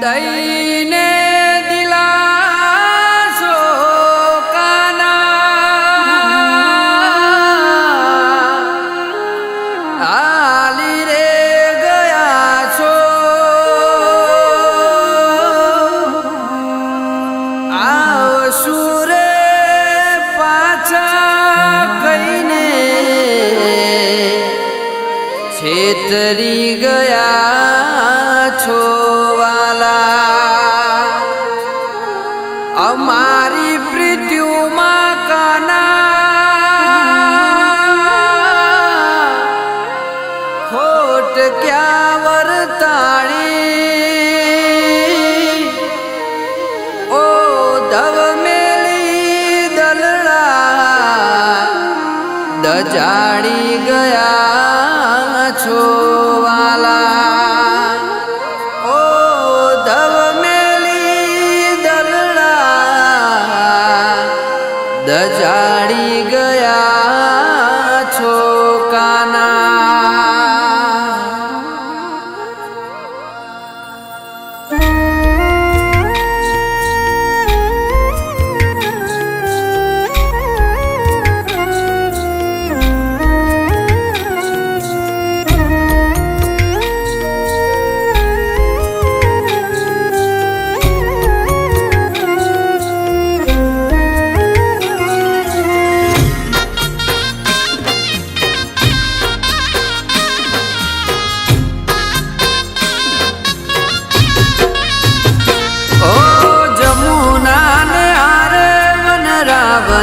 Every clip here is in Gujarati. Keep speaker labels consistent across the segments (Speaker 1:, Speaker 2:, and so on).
Speaker 1: દઈને દિલાસો કાના આલી રે ગયા છો આવશુ રે પાછા કઈને છેતરી ગયા છો અમારી પ્રીત્યુમાં કાના ખોટ ક્યાં વર્તાણી ઓ ધવ મેલી દલડા દજાડી ગયા છો વાલા ઓ ધવ દજાડી ગયા છો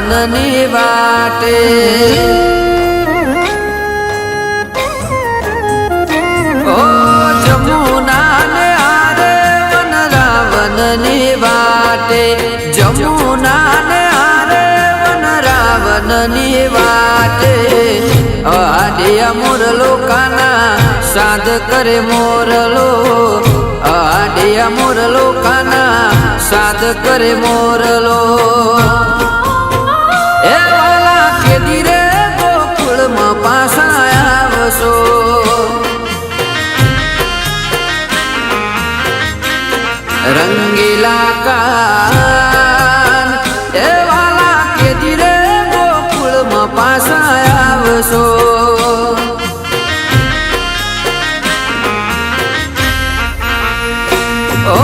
Speaker 1: વનની વાટે ઓ જમુના ને આરે વન રાવણની વાટે જમુના ને આરે વન રાવણની વાટે આડિયા મોરલો કાના સાદ કરે મોરલો આડિયા મોરલો કાના સાદ કરે મોરલો ધીરે ગોકુળમાં પાછા આવશો રંગીલા કાન એ વાલા કે ધીરે ગોકુળમાં પાછા આવશો ઓ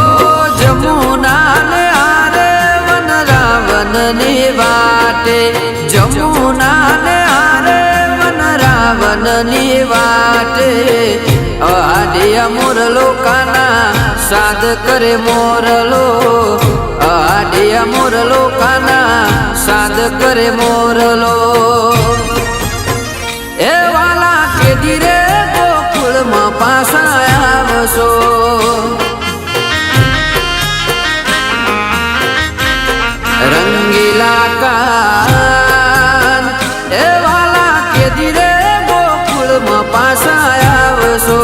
Speaker 1: જમુના ને આરે વન રાવણની વાટે જમુના ને આરે વન રાવણની વાટે આડિયા મોરલો કાના સાદ કરે મોરલો આડિયા મોરલો કાના સાદ કરે મોરલો એ વાલા કે ધીરે ગોકુળમાં પાછા આવશો રંગીલા કાન એ વાલા કે ધીરે ગોકુળમાં પાછા આવશો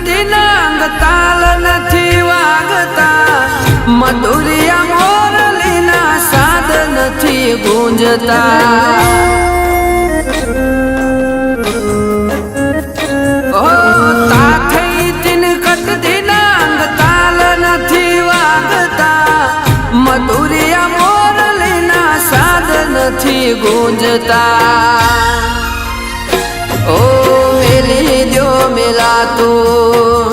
Speaker 1: દિનાંગ તાલ નથી વાગતા મધુરિયા મોરલીના સાદ નથી ગુંજતા ઓ તાથઈ તિનકટ દિનાંગ તાલ નથી વાગતા મધુરિયા મોરલીના સાદ નથી ગુંજતા ઓ મેલી દો મેલાતું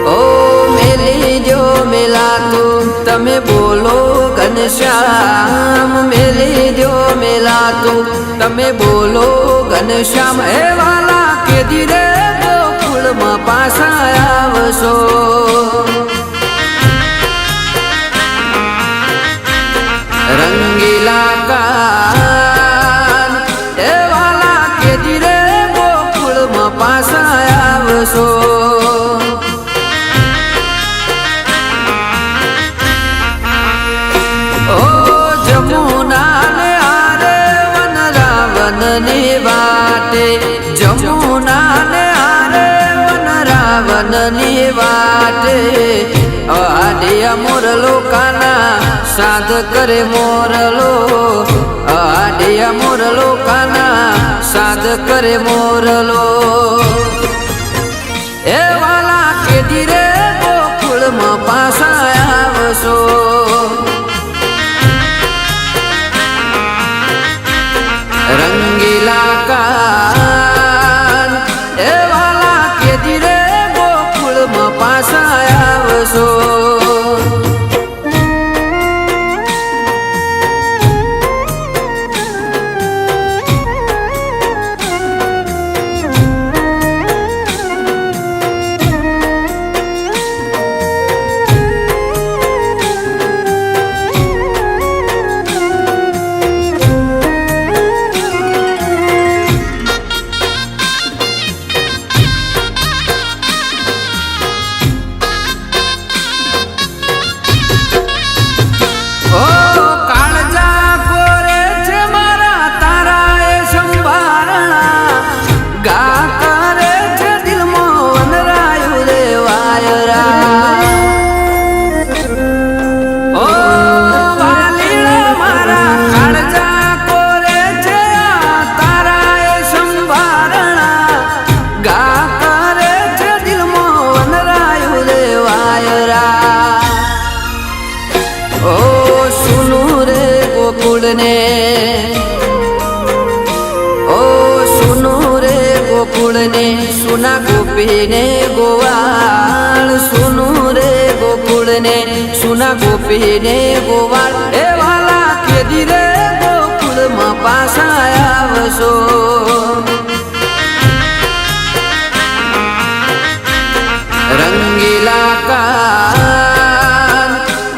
Speaker 1: ઓ મેલી દો મેલાતું તમે બોલો ઘનશ્યામ મેલી દો મેલાતું તમે બોલો ઘનશ્યામ હે વાલા કે ધીરે ગોકુળમાં પાછા આવશો રંગીલા કાન એ વાલા કે ધીરે વાટે આડિયા મોરલો કાના સાધ કરે મોરલો આડિયા મોરલો કાના સાધ કરે મોરલો એ વાલા કેદી રે ગોકુળમાં પાછા આવશો રંગીલા કાન એ વાલા કેદી રે ગોકુળમાં પાછા આવશો સુના ગોપીને ગોવાળ સુનું રે ગોકુળને સુના ગોપીને ગોવાળ એ વાલા કેદી રે ગોકુળમાં પાછા આવશો રંગીલા કાન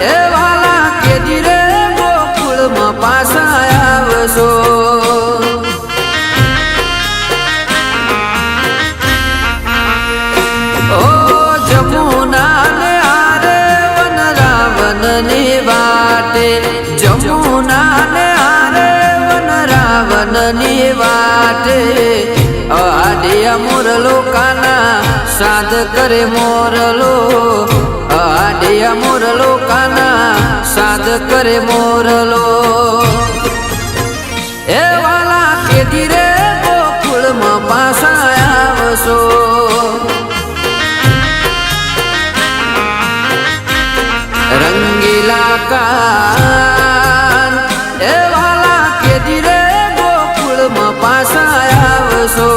Speaker 1: એ વાલા કેદી રે ગોકુળમાં પાછા આવશો જમુના ને આરે વન રાવણની વાટે આડિયા મોરલો કાના સાધ કરે મોરલો આડિયા મોરલો કાના સાધ કરે મોરલો એ વાલા કેદી રે ગોકુળમાં પાછા આવશો રંગીલા કાન એ વાલા કેદી રે ગોકુળમાં પાછા આવશો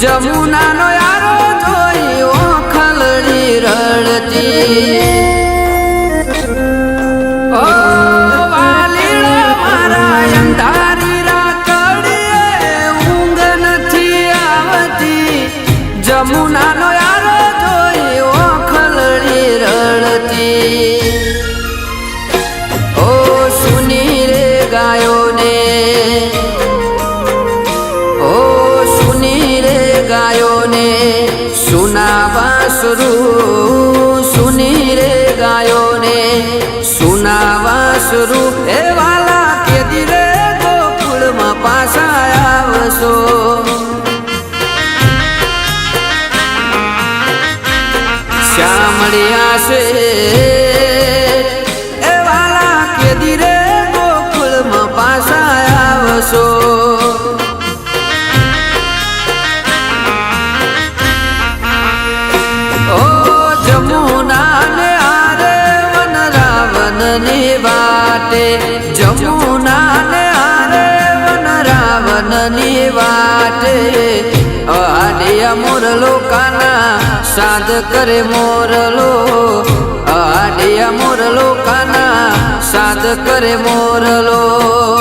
Speaker 1: જમુનાનો યારો જોઈ ઓખલડી રડતી ઓ વાલીડા મારા અંધારી રાતડીએ ઊંઘ નથી આવતી જમુનાનો યારો જોઈ ઓખલડી રડતી ઓ સુની રે ગાયોને ગાયોને સુના વાસરું સુની રે ગાયોને સુના વાસરું એ વાલા કેદી રે ગોકુળમાં પાછા આવશો શ્યામળિયા છે એ વાલા કેદી રે ગોકુળમાં પાછા આવશો જમુના ને આરે વન રાવણની વાટે આડિયા મોરલો કાના સાધ કરે મોરલો આડિયા મોરલો કાના સાધ કરે મોરલો